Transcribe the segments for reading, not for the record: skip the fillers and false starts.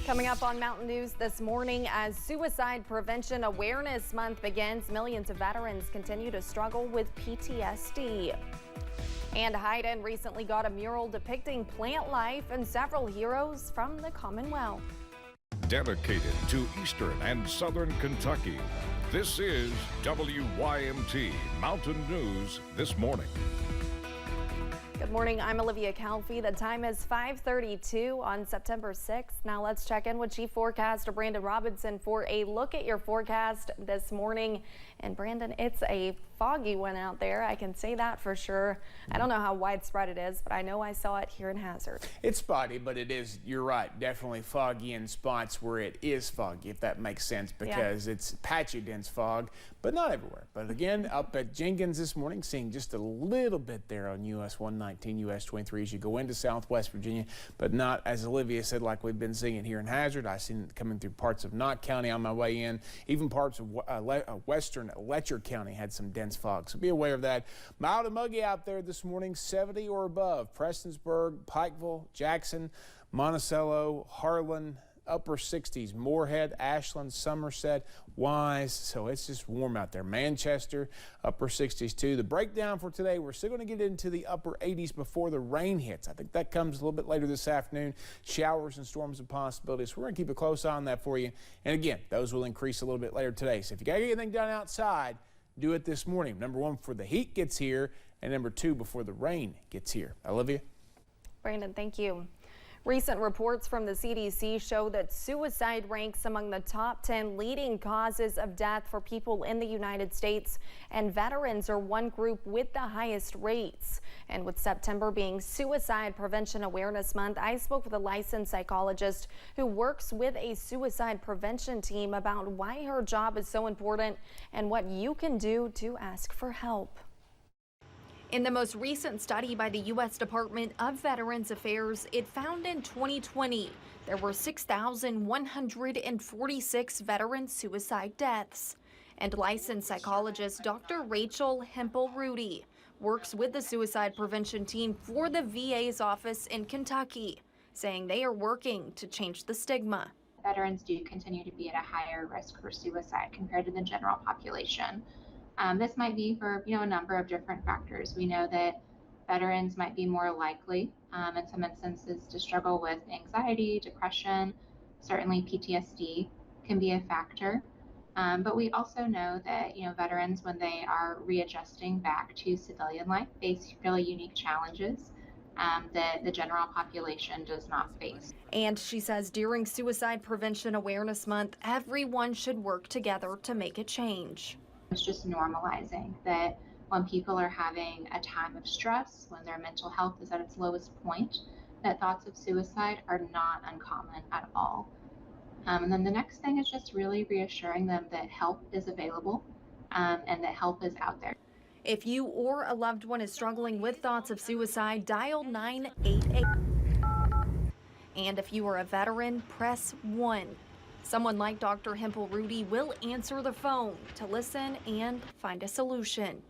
Coming up on Mountain News this morning, as Suicide Prevention Awareness Month begins, millions of veterans continue to struggle with PTSD. And Hayden recently got a mural depicting plant life and several heroes from the Commonwealth. Dedicated to Eastern and Southern Kentucky, this is WYMT Mountain News This Morning. Good morning, I'm Olivia Calfee. The time is 5:32 on September 6th. Now let's check in with Chief Forecaster Brandon Robinson for a look at your forecast this morning. And Brandon, it's a foggy one out there. I can say that for sure. I don't know how widespread it is, but I know I saw it here in Hazard. It's spotty, but it is, you're right, definitely foggy in spots where it is foggy, if that makes sense, because it's patchy dense fog, but not everywhere. But again, up at Jenkins this morning, seeing just a little bit there on US 119, US 23 as you go into Southwest Virginia, but not, as Olivia said, like we've been seeing it here in Hazard. I've seen it coming through parts of Knott County on my way in. Even parts of western Letcher County had some dense fog, so be aware of that. Mild and muggy out there this morning, 70 or above. Prestonsburg, Pikeville, Jackson, Monticello, Harlan, upper 60s, Moorhead, Ashland, Somerset, Wise. So it's just warm out there. Manchester, upper 60s too. The breakdown for today, we're still going to get into the upper 80s before the rain hits. I think that comes a little bit later this afternoon. Showers and storms of possibilities. So we're going to keep a close eye on that for you. And again, those will increase a little bit later today. So if you got to get anything done outside, do it this morning. Number one, before the heat gets here, and number two, before the rain gets here. Olivia? Brandon, thank you. Recent reports from the CDC show that suicide ranks among the top 10 leading causes of death for people in the United States, and veterans are one group with the highest rates. And with September being Suicide Prevention Awareness Month, I spoke with a licensed psychologist who works with a suicide prevention team about why her job is so important and what you can do to ask for help. In the most recent study by the U.S. Department of Veterans Affairs, it found in 2020 there were 6,146 veteran suicide deaths. And licensed psychologist Dr. Rachel Hempel-Rudy works with the suicide prevention team for the VA's office in Kentucky, saying they are working to change the stigma. Veterans do continue to be at a higher risk for suicide compared to the general population. This might be for a number of different factors. We know that veterans might be more likely in some instances to struggle with anxiety, depression, certainly PTSD can be a factor. But we also know that veterans, when they are readjusting back to civilian life, face really unique challenges that the general population does not face. And she says during Suicide Prevention Awareness Month, everyone should work together to make a change. It's just normalizing that when people are having a time of stress, when their mental health is at its lowest point, that thoughts of suicide are not uncommon at all. And then the next thing is just really reassuring them that help is available and that help is out there. If you or a loved one is struggling with thoughts of suicide, dial 988. And if you are a veteran, press 1. Someone like Dr. Hempel-Rudy will answer the phone to listen and find a solution.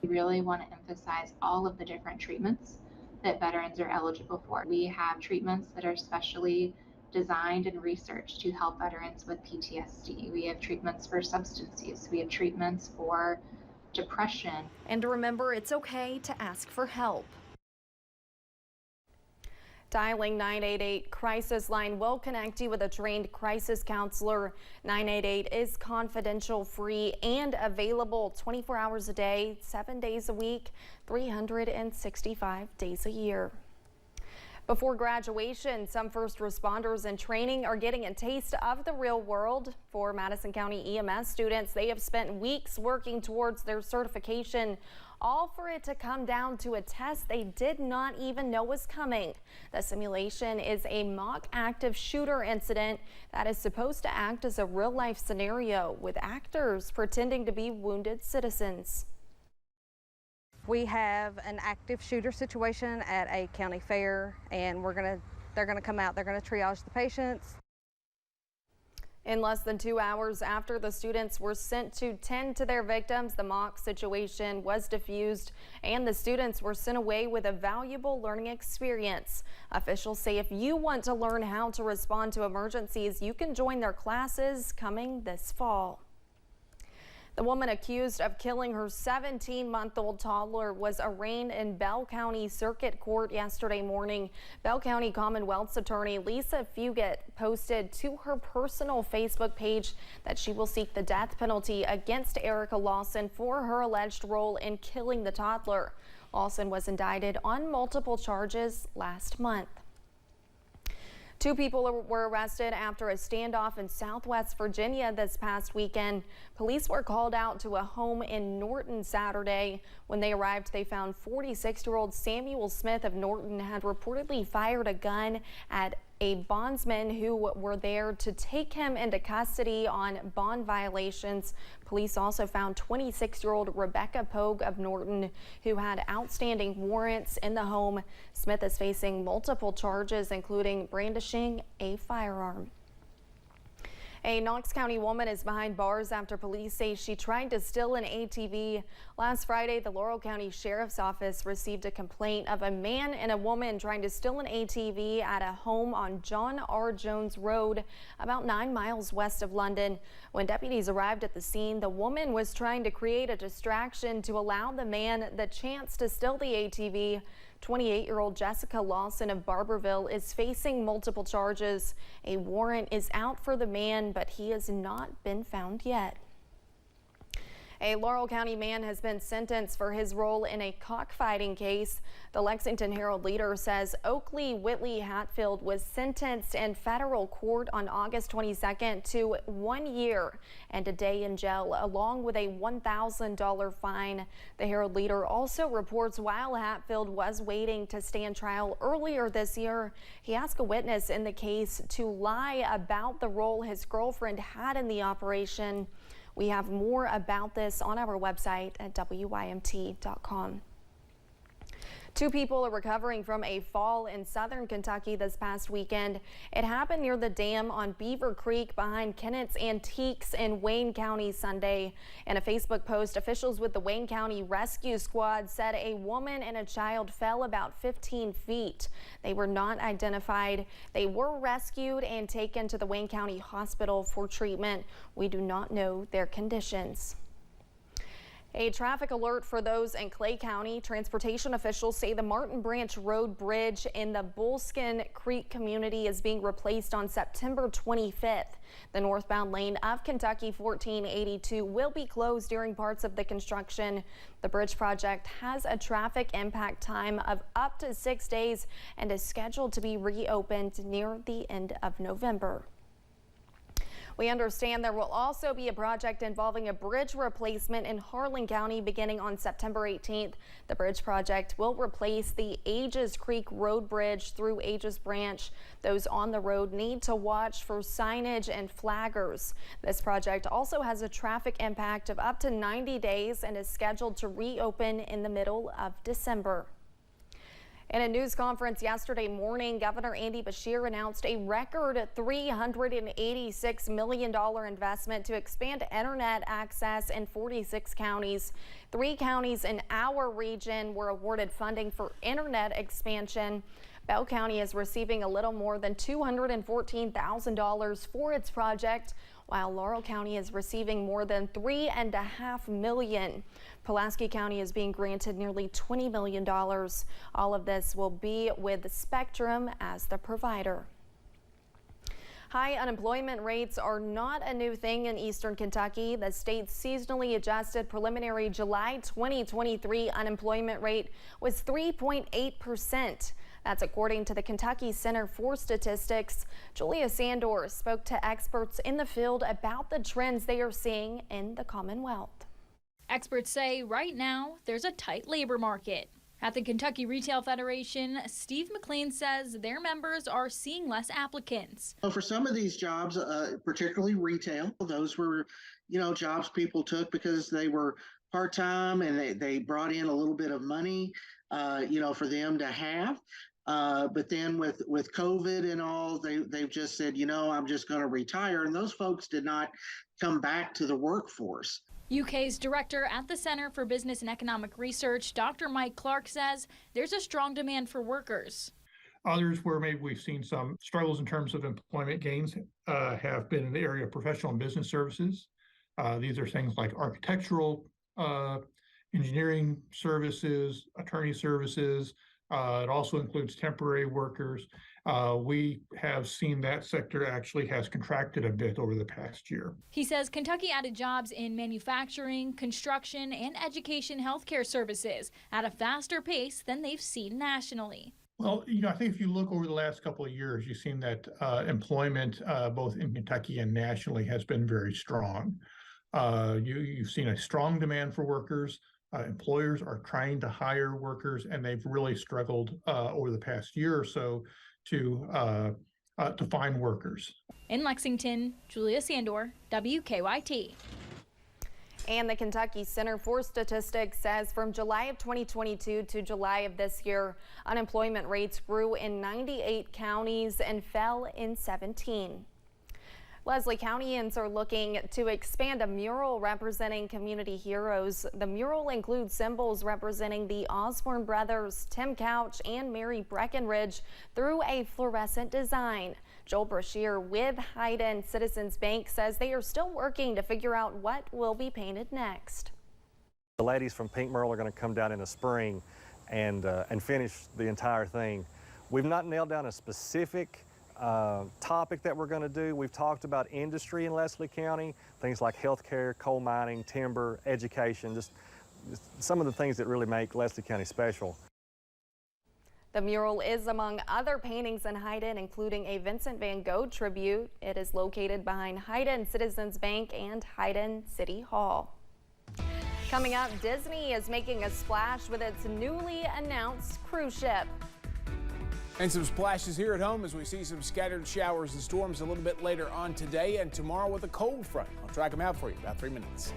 We really want to emphasize all of the different treatments that veterans are eligible for. We have treatments that are specially designed and researched to help veterans with PTSD. We have treatments for substance use. We have treatments for depression. And remember, it's okay to ask for help. Dialing 988 crisis line will connect you with a trained crisis counselor. 988 is confidential, free, and available 24 hours a day, 7 days a week, 365 days a year. Before graduation, some first responders in training are getting a taste of the real world. For Madison County EMS students, they have spent weeks working towards their certification, all for it to come down to a test they did not even know was coming. The simulation is a mock active shooter incident that is supposed to act as a real-life scenario, with actors pretending to be wounded citizens. We have an active shooter situation at a county fair, and they're gonna come out, they're gonna triage the patients. In less than 2 hours after the students were sent to tend to their victims, the mock situation was diffused and the students were sent away with a valuable learning experience. Officials say if you want to learn how to respond to emergencies, you can join their classes coming this fall. The woman accused of killing her 17-month-old toddler was arraigned in Bell County Circuit Court yesterday morning. Bell County Commonwealth's attorney Lisa Fugit posted to her personal Facebook page that she will seek the death penalty against Erica Lawson for her alleged role in killing the toddler. Lawson was indicted on multiple charges last month. 2 people were arrested after a standoff in Southwest Virginia this past weekend. Police were called out to a home in Norton Saturday. When they arrived, they found 46-year-old Samuel Smith of Norton had reportedly fired a gun at a bondsman who were there to take him into custody on bond violations. Police also found 26-year-old Rebecca Pogue of Norton, who had outstanding warrants in the home. Smith is facing multiple charges, including brandishing a firearm. A Knox County woman is behind bars after police say she tried to steal an ATV. Last Friday, the Laurel County Sheriff's Office received a complaint of a man and a woman trying to steal an ATV at a home on John R. Jones Road, about 9 miles west of London. When deputies arrived at the scene, the woman was trying to create a distraction to allow the man the chance to steal the ATV. 28-year-old Jessica Lawson of Barberville is facing multiple charges. A warrant is out for the man, but he has not been found yet. A Laurel County man has been sentenced for his role in a cockfighting case. The Lexington Herald-Leader says Oakley Whitley Hatfield was sentenced in federal court on August 22nd to 1 year and a day in jail, along with a $1,000 fine. The Herald-Leader also reports while Hatfield was waiting to stand trial earlier this year, he asked a witness in the case to lie about the role his girlfriend had in the operation. We have more about this on our website at WYMT.com. 2 people are recovering from a fall in southern Kentucky this past weekend. It happened near the dam on Beaver Creek behind Kennett's Antiques in Wayne County Sunday. In a Facebook post, officials with the Wayne County Rescue Squad said a woman and a child fell about 15 feet. They were not identified. They were rescued and taken to the Wayne County Hospital for treatment. We do not know their conditions. A traffic alert for those in Clay County. Transportation officials say the Martin Branch Road Bridge in the Bullskin Creek community is being replaced on September 25th. The northbound lane of Kentucky 1482 will be closed during parts of the construction. The bridge project has a traffic impact time of up to 6 days and is scheduled to be reopened near the end of November. We understand there will also be a project involving a bridge replacement in Harlan County beginning on September 18th. The bridge project will replace the Ages Creek Road Bridge through Ages Branch. Those on the road need to watch for signage and flaggers. This project also has a traffic impact of up to 90 days and is scheduled to reopen in the middle of December. In a news conference yesterday morning, Governor Andy Beshear announced a record $386 million investment to expand internet access in 46 counties. 3 counties in our region were awarded funding for internet expansion. Bell County is receiving a little more than $214,000 for its project, while Laurel County is receiving more than $3.5 million. Pulaski County is being granted nearly $20 million. All of this will be with Spectrum as the provider. High unemployment rates are not a new thing in eastern Kentucky. The state's seasonally adjusted preliminary July 2023 unemployment rate was 3.8%. That's according to the Kentucky Center for Statistics. Julia Sandor spoke to experts in the field about the trends they are seeing in the Commonwealth. Experts say right now there's a tight labor market. At the Kentucky Retail Federation, Steve McLean says their members are seeing less applicants. For some of these jobs, particularly retail, those were, jobs people took because they were part-time and they brought in a little bit of money, for them to have. But then with COVID and all, they've just said, I'm just going to retire. And those folks did not come back to the workforce. UK's director at the Center for Business and Economic Research, Dr. Mike Clark, says there's a strong demand for workers. Others where maybe we've seen some struggles in terms of employment gains have been in the area of professional and business services. These are things like architectural, engineering services, attorney services. It also includes temporary workers. We have seen that sector actually has contracted a bit over the past year. He says Kentucky added jobs in manufacturing, construction, and education healthcare services at a faster pace than they've seen nationally. Well, I think if you look over the last couple of years, you've seen that employment, both in Kentucky and nationally, has been very strong. You've seen a strong demand for workers. Employers are trying to hire workers, and they've really struggled over the past year or so to find workers. In Lexington, Julia Sandor, WKYT. And the Kentucky Center for Statistics says from July of 2022 to July of this year, unemployment rates grew in 98 counties and fell in 17. Leslie Countyans are looking to expand a mural representing community heroes. The mural includes symbols representing the Osborne brothers, Tim Couch and Mary Breckenridge, through a fluorescent design. Joel Brashear with Hayden Citizens Bank says they are still working to figure out what will be painted next. The ladies from Pink Mural are going to come down in the spring and finish the entire thing. We've not nailed down a specific topic that we're going to do. We've talked about industry in Leslie County, things like healthcare, coal mining, timber, education, just some of the things that really make Leslie County special. The mural is among other paintings in Hayden, including a Vincent van Gogh tribute. It is located behind Hayden Citizens Bank and Hayden City Hall. Coming up, Disney is making a splash with its newly announced cruise ship. And some splashes here at home as we see some scattered showers and storms a little bit later on today and tomorrow with a cold front. I'll track them out for you in about 3 minutes.